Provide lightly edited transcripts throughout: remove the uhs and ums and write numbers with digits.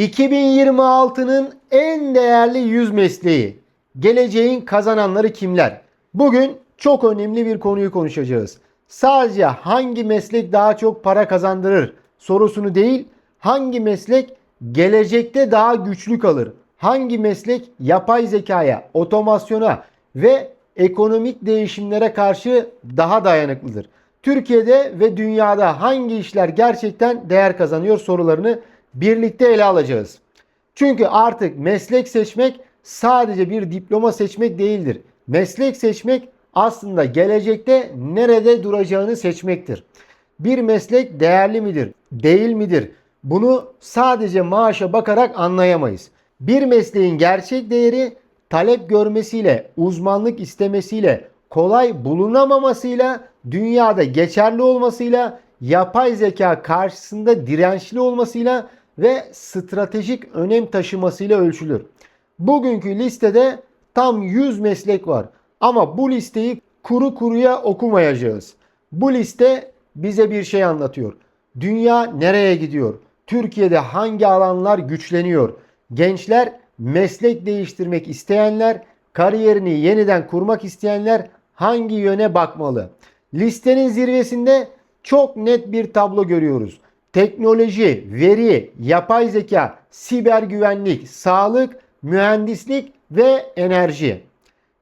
2026'nın en değerli 100 mesleği. Geleceğin kazananları kimler? Bugün çok önemli bir konuyu konuşacağız. Sadece hangi meslek daha çok para kazandırır sorusunu değil, hangi meslek gelecekte daha güçlü kalır? Hangi meslek yapay zekaya, otomasyona ve ekonomik değişimlere karşı daha dayanıklıdır? Türkiye'de ve dünyada hangi işler gerçekten değer kazanıyor sorularını birlikte ele alacağız. Çünkü artık meslek seçmek sadece bir diploma seçmek değildir. Meslek seçmek aslında gelecekte nerede duracağını seçmektir. Bir meslek değerli midir, değil midir? Bunu sadece maaşa bakarak anlayamayız. Bir mesleğin gerçek değeri talep görmesiyle, uzmanlık istemesiyle, kolay bulunamamasıyla, dünyada geçerli olmasıyla, yapay zeka karşısında dirençli olmasıyla ve stratejik önem taşımasıyla ölçülür. Bugünkü listede tam 100 meslek var. Ama bu listeyi kuru kuruya okumayacağız. Bu liste bize bir şey anlatıyor. Dünya nereye gidiyor? Türkiye'de hangi alanlar güçleniyor? Gençler, meslek değiştirmek isteyenler, kariyerini yeniden kurmak isteyenler hangi yöne bakmalı? Listenin zirvesinde çok net bir tablo görüyoruz. Teknoloji, veri, yapay zeka, siber güvenlik, sağlık, mühendislik ve enerji.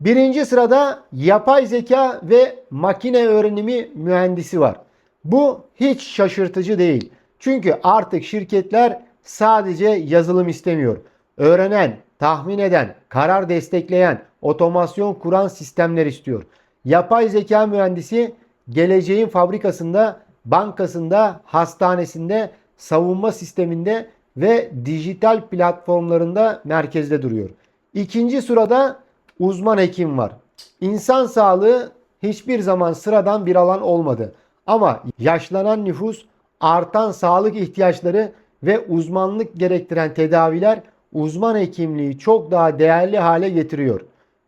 Birinci sırada yapay zeka ve makine öğrenimi mühendisi var. Bu hiç şaşırtıcı değil. Çünkü artık şirketler sadece yazılım istemiyor. Öğrenen, tahmin eden, karar destekleyen, otomasyon kuran sistemler istiyor. Yapay zeka mühendisi geleceğin fabrikasında, bankasında, hastanesinde, savunma sisteminde ve dijital platformlarında merkezde duruyor. İkinci sırada uzman hekim var. İnsan sağlığı hiçbir zaman sıradan bir alan olmadı. Ama yaşlanan nüfus, artan sağlık ihtiyaçları ve uzmanlık gerektiren tedaviler uzman hekimliği çok daha değerli hale getiriyor.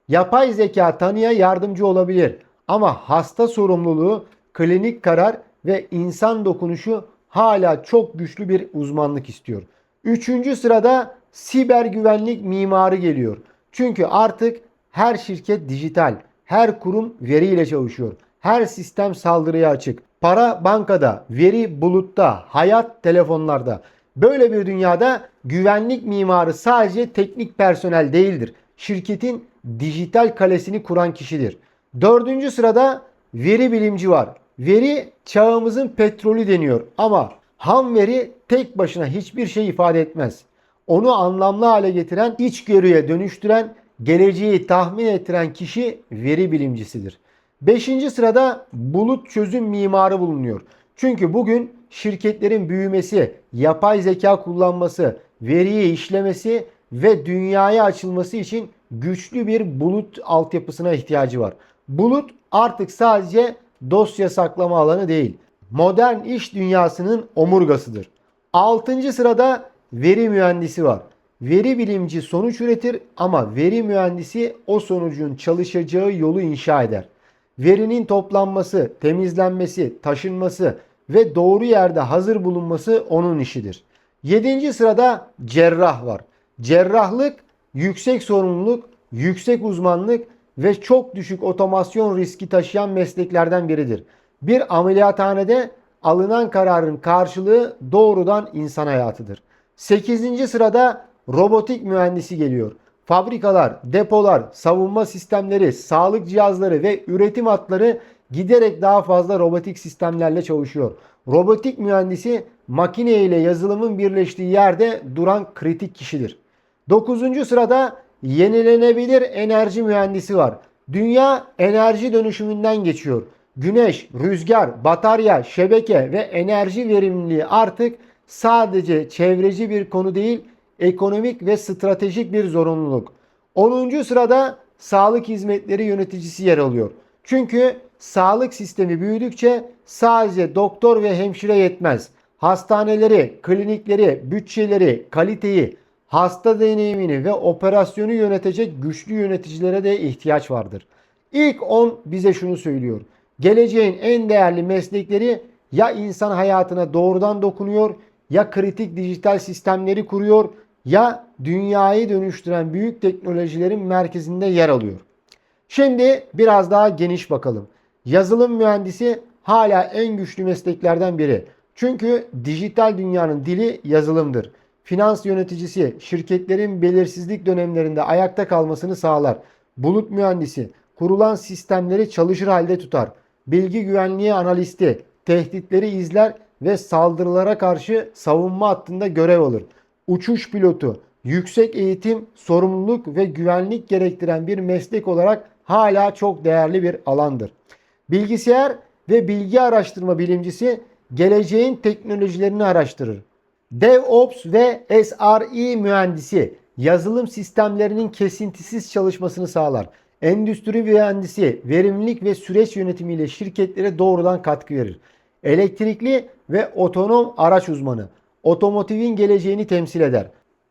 Yapay zeka tanıya yardımcı olabilir ama hasta sorumluluğu, klinik karar ve insan dokunuşu hala çok güçlü bir uzmanlık istiyor. Üçüncü sırada siber güvenlik mimarı geliyor. Çünkü artık her şirket dijital, her kurum veriyle çalışıyor. Her sistem saldırıya açık. Para bankada, veri bulutta, hayat telefonlarda. Böyle bir dünyada güvenlik mimarı sadece teknik personel değildir. Şirketin dijital kalesini kuran kişidir. Dördüncü sırada veri bilimci var. Veri çağımızın petrolü deniyor ama ham veri tek başına hiçbir şey ifade etmez. Onu anlamlı hale getiren, içgörüye dönüştüren, geleceği tahmin ettiren kişi veri bilimcisidir. Beşinci sırada bulut çözüm mimarı bulunuyor. Çünkü bugün şirketlerin büyümesi, yapay zeka kullanması, veriyi işlemesi ve dünyaya açılması için güçlü bir bulut altyapısına ihtiyacı var. Bulut artık sadece dosya saklama alanı değil, modern iş dünyasının omurgasıdır. Altıncı sırada veri mühendisi var. Veri bilimci sonuç üretir ama veri mühendisi o sonucun çalışacağı yolu inşa eder. Verinin toplanması, temizlenmesi, taşınması ve doğru yerde hazır bulunması onun işidir. Yedinci sırada cerrah var. Cerrahlık yüksek sorumluluk, yüksek uzmanlık ve çok düşük otomasyon riski taşıyan mesleklerden biridir. Bir ameliyathanede alınan kararın karşılığı doğrudan insan hayatıdır. Sekizinci sırada robotik mühendisi geliyor. Fabrikalar, depolar, savunma sistemleri, sağlık cihazları ve üretim hatları giderek daha fazla robotik sistemlerle çalışıyor. Robotik mühendisi makine ile yazılımın birleştiği yerde duran kritik kişidir. Dokuzuncu sırada yenilenebilir enerji mühendisi var. Dünya enerji dönüşümünden geçiyor. Güneş, rüzgar, batarya, şebeke ve enerji verimliliği artık sadece çevreci bir konu değil, ekonomik ve stratejik bir zorunluluk. 10. sırada sağlık hizmetleri yöneticisi yer alıyor. Çünkü sağlık sistemi büyüdükçe sadece doktor ve hemşire yetmez. Hastaneleri, klinikleri, bütçeleri, kaliteyi, hasta deneyimini ve operasyonu yönetecek güçlü yöneticilere de ihtiyaç vardır. İlk 10 bize şunu söylüyor. Geleceğin en değerli meslekleri ya insan hayatına doğrudan dokunuyor ya kritik dijital sistemleri kuruyor ya dünyayı dönüştüren büyük teknolojilerin merkezinde yer alıyor. Şimdi biraz daha geniş bakalım. Yazılım mühendisi hala en güçlü mesleklerden biri. Çünkü dijital dünyanın dili yazılımdır. Finans yöneticisi şirketlerin belirsizlik dönemlerinde ayakta kalmasını sağlar. Bulut mühendisi kurulan sistemleri çalışır halde tutar. Bilgi güvenliği analisti tehditleri izler ve saldırılara karşı savunma hattında görev alır. Uçuş pilotu yüksek eğitim, sorumluluk ve güvenlik gerektiren bir meslek olarak hala çok değerli bir alandır. Bilgisayar ve bilgi araştırma bilimcisi geleceğin teknolojilerini araştırır. DevOps ve SRE mühendisi yazılım sistemlerinin kesintisiz çalışmasını sağlar. Endüstri mühendisi verimlilik ve süreç yönetimiyle şirketlere doğrudan katkı verir. Elektrikli ve otonom araç uzmanı otomotivin geleceğini temsil eder.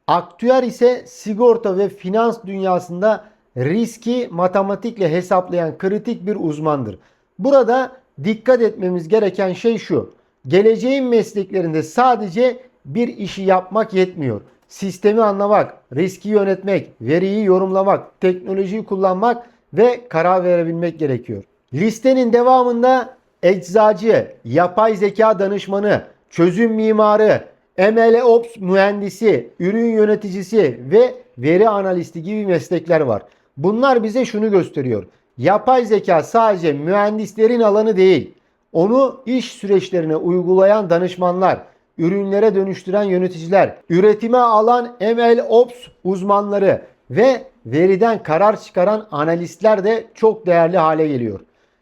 Aktüer ise sigorta ve finans dünyasında riski matematikle hesaplayan kritik bir uzmandır. Burada dikkat etmemiz gereken şey şu. Geleceğin mesleklerinde sadece bir işi yapmak yetmiyor. Sistemi anlamak, riski yönetmek, veriyi yorumlamak, teknolojiyi kullanmak ve karar verebilmek gerekiyor. Listenin devamında eczacı, yapay zeka danışmanı, çözüm mimarı, MLOps mühendisi, ürün yöneticisi ve veri analisti gibi meslekler var. Bunlar bize şunu gösteriyor. Yapay zeka sadece mühendislerin alanı değil. Onu iş süreçlerine uygulayan danışmanlar, ürünlere dönüştüren yöneticiler, üretime alan MLOps uzmanları ve veriden karar çıkaran analistler de çok değerli hale geliyor.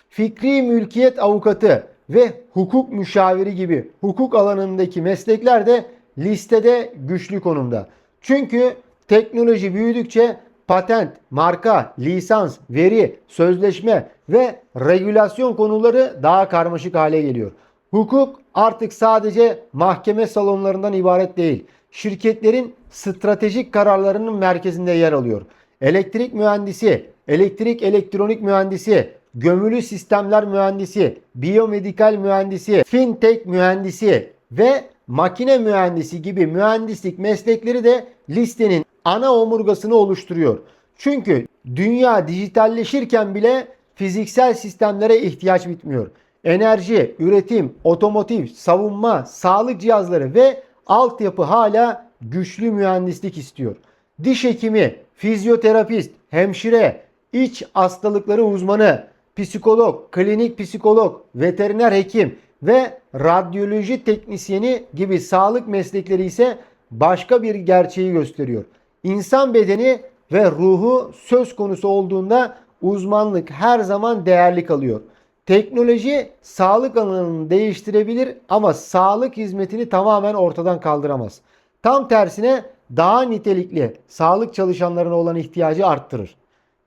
Fikri mülkiyet avukatı ve hukuk müşaviri gibi hukuk alanındaki meslekler de listede güçlü konumda. Çünkü teknoloji büyüdükçe patent, marka, lisans, veri, sözleşme ve regülasyon konuları daha karmaşık hale geliyor. Hukuk artık sadece mahkeme salonlarından ibaret değil. Şirketlerin stratejik kararlarının merkezinde yer alıyor. Elektrik mühendisi, elektrik elektronik mühendisi, gömülü sistemler mühendisi, biyomedikal mühendisi, fintech mühendisi ve makine mühendisi gibi mühendislik meslekleri de listenin ana omurgasını oluşturuyor. Çünkü dünya dijitalleşirken bile fiziksel sistemlere ihtiyaç bitmiyor. Enerji, üretim, otomotiv, savunma, sağlık cihazları ve altyapı hala güçlü mühendislik istiyor. Diş hekimi, fizyoterapist, hemşire, iç hastalıkları uzmanı, psikolog, klinik psikolog, veteriner hekim ve radyoloji teknisyeni gibi sağlık meslekleri ise başka bir gerçeği gösteriyor. İnsan bedeni ve ruhu söz konusu olduğunda uzmanlık her zaman değerli kalıyor. Teknoloji sağlık alanını değiştirebilir ama sağlık hizmetini tamamen ortadan kaldıramaz. Tam tersine daha nitelikli sağlık çalışanlarına olan ihtiyacı arttırır.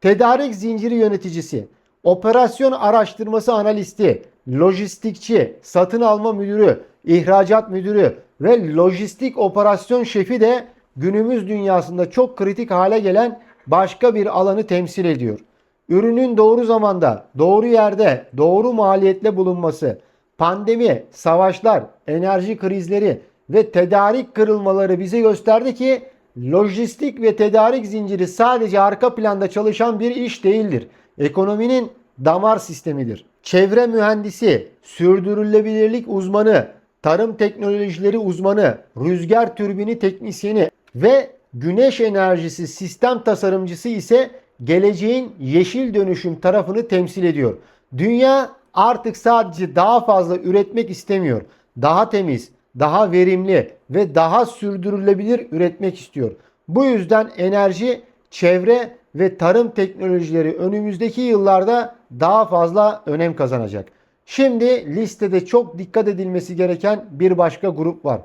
Tedarik zinciri yöneticisi, operasyon araştırması analisti, lojistikçi, satın alma müdürü, ihracat müdürü ve lojistik operasyon şefi de günümüz dünyasında çok kritik hale gelen başka bir alanı temsil ediyor. Ürünün doğru zamanda, doğru yerde, doğru maliyetle bulunması, pandemi, savaşlar, enerji krizleri ve tedarik kırılmaları bize gösterdi ki lojistik ve tedarik zinciri sadece arka planda çalışan bir iş değildir. Ekonominin damar sistemidir. Çevre mühendisi, sürdürülebilirlik uzmanı, tarım teknolojileri uzmanı, rüzgar türbini teknisyeni ve güneş enerjisi sistem tasarımcısı ise geleceğin yeşil dönüşüm tarafını temsil ediyor. Dünya artık sadece daha fazla üretmek istemiyor. Daha temiz, daha verimli ve daha sürdürülebilir üretmek istiyor. Bu yüzden enerji, çevre ve tarım teknolojileri önümüzdeki yıllarda daha fazla önem kazanacak. Şimdi listede çok dikkat edilmesi gereken bir başka grup var.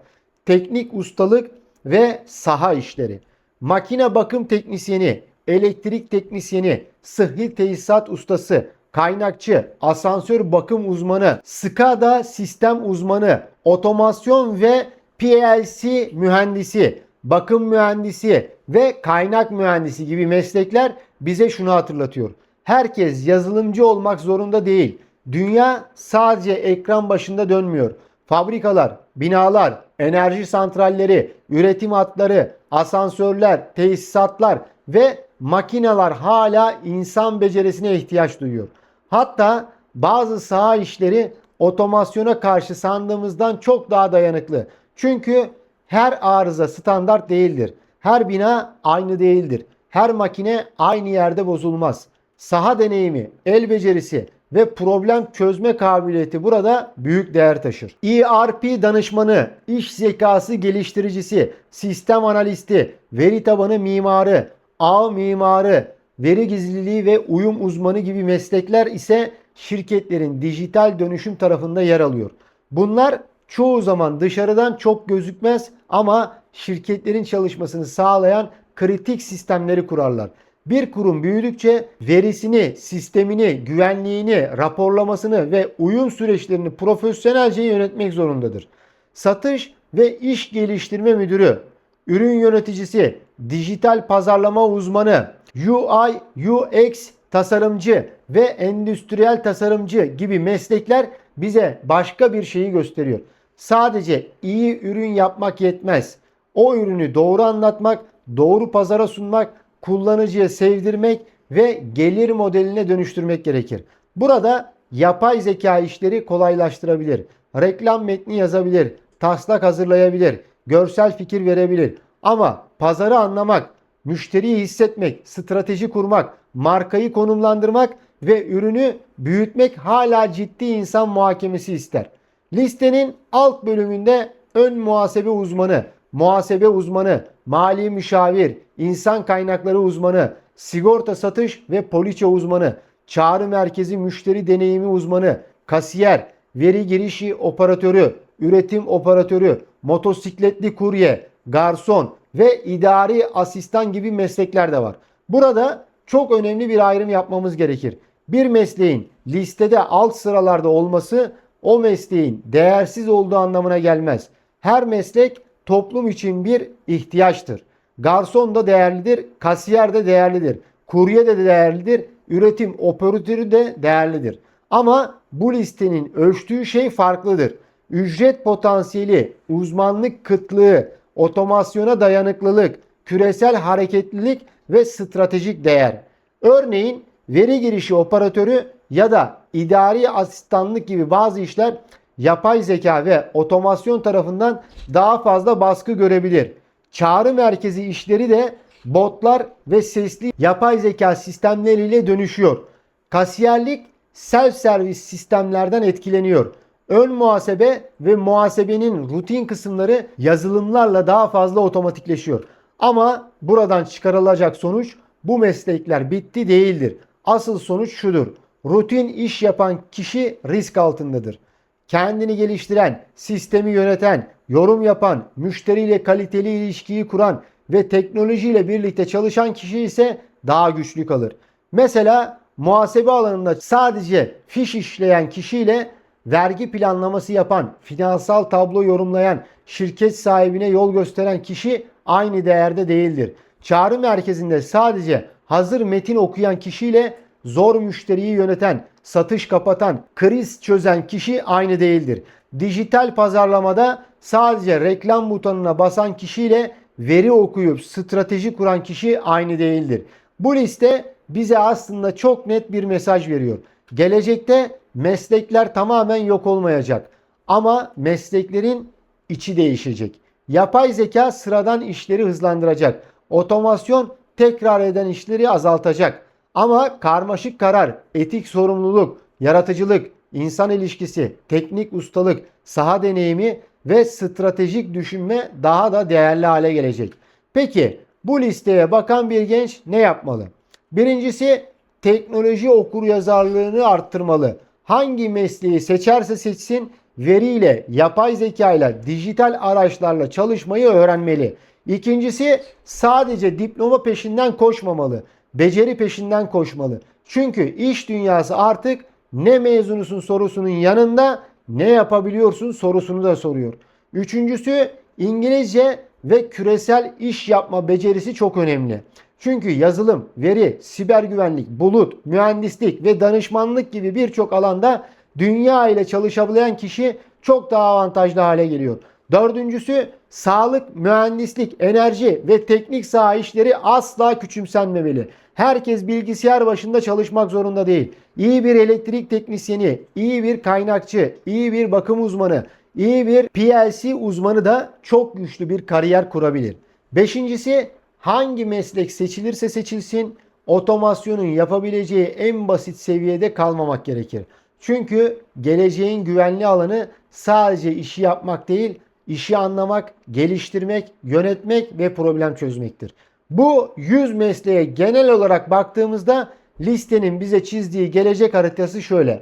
Teknik ustalık ve saha işleri. Makine bakım teknisyeni, elektrik teknisyeni, sıhhi tesisat ustası, kaynakçı, asansör bakım uzmanı, SCADA sistem uzmanı, otomasyon ve PLC mühendisi, bakım mühendisi ve kaynak mühendisi gibi meslekler bize şunu hatırlatıyor. Herkes yazılımcı olmak zorunda değil. Dünya sadece ekran başında dönmüyor. Fabrikalar, binalar, enerji santralleri, üretim hatları, asansörler, tesisatlar ve makineler hala insan becerisine ihtiyaç duyuyor. Hatta bazı saha işleri otomasyona karşı sandığımızdan çok daha dayanıklı. Çünkü her arıza standart değildir. Her bina aynı değildir. Her makine aynı yerde bozulmaz. Saha deneyimi, el becerisi ve problem çözme kabiliyeti burada büyük değer taşır. ERP danışmanı, iş zekası geliştiricisi, sistem analisti, veri tabanı mimarı, ağ mimarı, veri gizliliği ve uyum uzmanı gibi meslekler ise şirketlerin dijital dönüşüm tarafında yer alıyor. Bunlar çoğu zaman dışarıdan çok gözükmez ama şirketlerin çalışmasını sağlayan kritik sistemleri kurarlar. Bir kurum büyüdükçe verisini, sistemini, güvenliğini, raporlamasını ve uyum süreçlerini profesyonelce yönetmek zorundadır. Satış ve iş geliştirme müdürü, ürün yöneticisi, dijital pazarlama uzmanı, UI, UX tasarımcı ve endüstriyel tasarımcı gibi meslekler bize başka bir şeyi gösteriyor. Sadece iyi ürün yapmak yetmez. O ürünü doğru anlatmak, doğru pazara sunmak, kullanıcıya sevdirmek ve gelir modeline dönüştürmek gerekir. Burada yapay zeka işleri kolaylaştırabilir. Reklam metni yazabilir, taslak hazırlayabilir, görsel fikir verebilir. Ama pazarı anlamak, müşteriyi hissetmek, strateji kurmak, markayı konumlandırmak ve ürünü büyütmek hala ciddi insan muhakemesi ister. Listenin alt bölümünde ön muhasebe uzmanı, muhasebe uzmanı, mali müşavir, insan kaynakları uzmanı, sigorta satış ve poliçe uzmanı, çağrı merkezi müşteri deneyimi uzmanı, kasiyer, veri girişi operatörü, üretim operatörü, motosikletli kurye, garson ve idari asistan gibi meslekler de var. Burada çok önemli bir ayrım yapmamız gerekir. Bir mesleğin listede alt sıralarda olması o mesleğin değersiz olduğu anlamına gelmez. Her meslek toplum için bir ihtiyaçtır. Garson da değerlidir, kasiyer de değerlidir, kurye de değerlidir, üretim operatörü de değerlidir. Ama bu listenin ölçtüğü şey farklıdır. Ücret potansiyeli, uzmanlık kıtlığı, otomasyona dayanıklılık, küresel hareketlilik ve stratejik değer. Örneğin veri girişi operatörü ya da idari asistanlık gibi bazı işler yapay zeka ve otomasyon tarafından daha fazla baskı görebilir. Çağrı merkezi işleri de botlar ve sesli yapay zeka sistemleriyle dönüşüyor. Kasiyerlik self servis sistemlerden etkileniyor. Ön muhasebe ve muhasebenin rutin kısımları yazılımlarla daha fazla otomatikleşiyor. Ama buradan çıkarılacak sonuç bu meslekler bitti değildir. Asıl sonuç şudur. Rutin iş yapan kişi risk altındadır. Kendini geliştiren, sistemi yöneten, yorum yapan, müşteriyle kaliteli ilişkiyi kuran ve teknolojiyle birlikte çalışan kişi ise daha güçlü kalır. Mesela muhasebe alanında sadece fiş işleyen kişiyle vergi planlaması yapan, finansal tablo yorumlayan, şirket sahibine yol gösteren kişi aynı değerde değildir. Çağrı merkezinde sadece hazır metin okuyan kişiyle zor müşteriyi yöneten, satış kapatan, kriz çözen kişi aynı değildir. Dijital pazarlamada sadece reklam butonuna basan kişiyle veri okuyup strateji kuran kişi aynı değildir. Bu liste bize aslında çok net bir mesaj veriyor. Gelecekte meslekler tamamen yok olmayacak ama mesleklerin içi değişecek. Yapay zeka sıradan işleri hızlandıracak. Otomasyon tekrar eden işleri azaltacak. Ama karmaşık karar, etik sorumluluk, yaratıcılık, insan ilişkisi, teknik ustalık, saha deneyimi ve stratejik düşünme daha da değerli hale gelecek. Peki bu listeye bakan bir genç ne yapmalı? Birincisi teknoloji okuryazarlığını arttırmalı. Hangi mesleği seçerse seçsin veriyle, yapay zeka ile, dijital araçlarla çalışmayı öğrenmeli. İkincisi sadece diploma peşinden koşmamalı. Beceri peşinden koşmalı. Çünkü iş dünyası artık ne mezunusun sorusunun yanında ne yapabiliyorsun sorusunu da soruyor. Üçüncüsü İngilizce ve küresel iş yapma becerisi çok önemli. Çünkü yazılım, veri, siber güvenlik, bulut, mühendislik ve danışmanlık gibi birçok alanda dünya ile çalışabilen kişi çok daha avantajlı hale geliyor. Dördüncüsü sağlık, mühendislik, enerji ve teknik saha işleri asla küçümsenmemeli. Herkes bilgisayar başında çalışmak zorunda değil. İyi bir elektrik teknisyeni, iyi bir kaynakçı, iyi bir bakım uzmanı, iyi bir PLC uzmanı da çok güçlü bir kariyer kurabilir. Beşincisi, hangi meslek seçilirse seçilsin otomasyonun yapabileceği en basit seviyede kalmamak gerekir. Çünkü geleceğin güvenli alanı sadece işi yapmak değil, işi anlamak, geliştirmek, yönetmek ve problem çözmektir. Bu 100 mesleğe genel olarak baktığımızda listenin bize çizdiği gelecek haritası şöyle.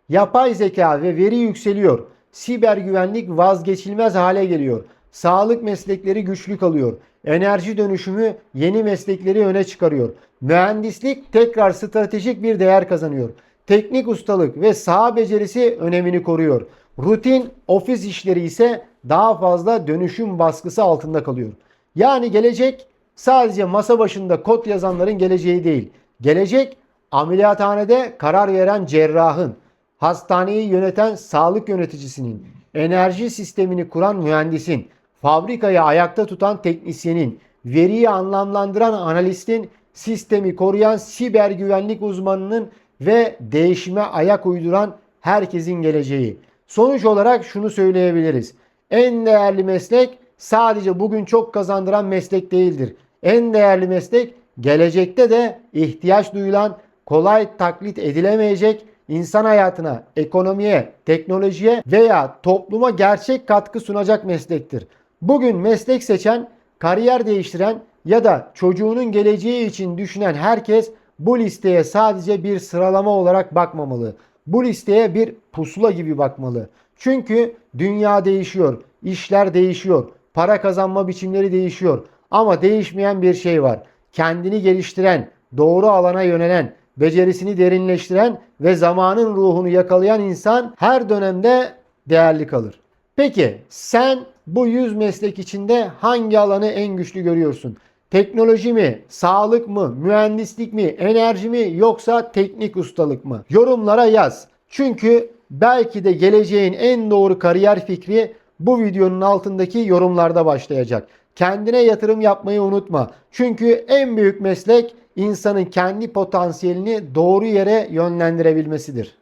Yapay zeka ve veri yükseliyor. Siber güvenlik vazgeçilmez hale geliyor. Sağlık meslekleri güçlü kalıyor. Enerji dönüşümü yeni meslekleri öne çıkarıyor. Mühendislik tekrar stratejik bir değer kazanıyor. Teknik ustalık ve saha becerisi önemini koruyor. Rutin ofis işleri ise daha fazla dönüşüm baskısı altında kalıyor. Yani gelecek sadece masa başında kod yazanların geleceği değil. Gelecek ameliyathanede karar veren cerrahın, hastaneyi yöneten sağlık yöneticisinin, enerji sistemini kuran mühendisin, fabrikayı ayakta tutan teknisyenin, veriyi anlamlandıran analistin, sistemi koruyan siber güvenlik uzmanının ve değişime ayak uyduran herkesin geleceği. Sonuç olarak şunu söyleyebiliriz. En değerli meslek sadece bugün çok kazandıran meslek değildir. En değerli meslek gelecekte de ihtiyaç duyulan, kolay taklit edilemeyecek, insan hayatına, ekonomiye, teknolojiye veya topluma gerçek katkı sunacak meslektir. Bugün meslek seçen, kariyer değiştiren ya da çocuğunun geleceği için düşünen herkes bu listeye sadece bir sıralama olarak bakmamalı. Bu listeye bir pusula gibi bakmalı. Çünkü dünya değişiyor, işler değişiyor, para kazanma biçimleri değişiyor. Ama değişmeyen bir şey var. Kendini geliştiren, doğru alana yönelen, becerisini derinleştiren ve zamanın ruhunu yakalayan insan her dönemde değerli kalır. Peki sen bu 100 meslek içinde hangi alanı en güçlü görüyorsun? Teknoloji mi, sağlık mı, mühendislik mi, enerji mi yoksa teknik ustalık mı? Yorumlara yaz. Çünkü belki de geleceğin en doğru kariyer fikri bu videonun altındaki yorumlarda başlayacak. Kendine yatırım yapmayı unutma. Çünkü en büyük meslek insanın kendi potansiyelini doğru yere yönlendirebilmesidir.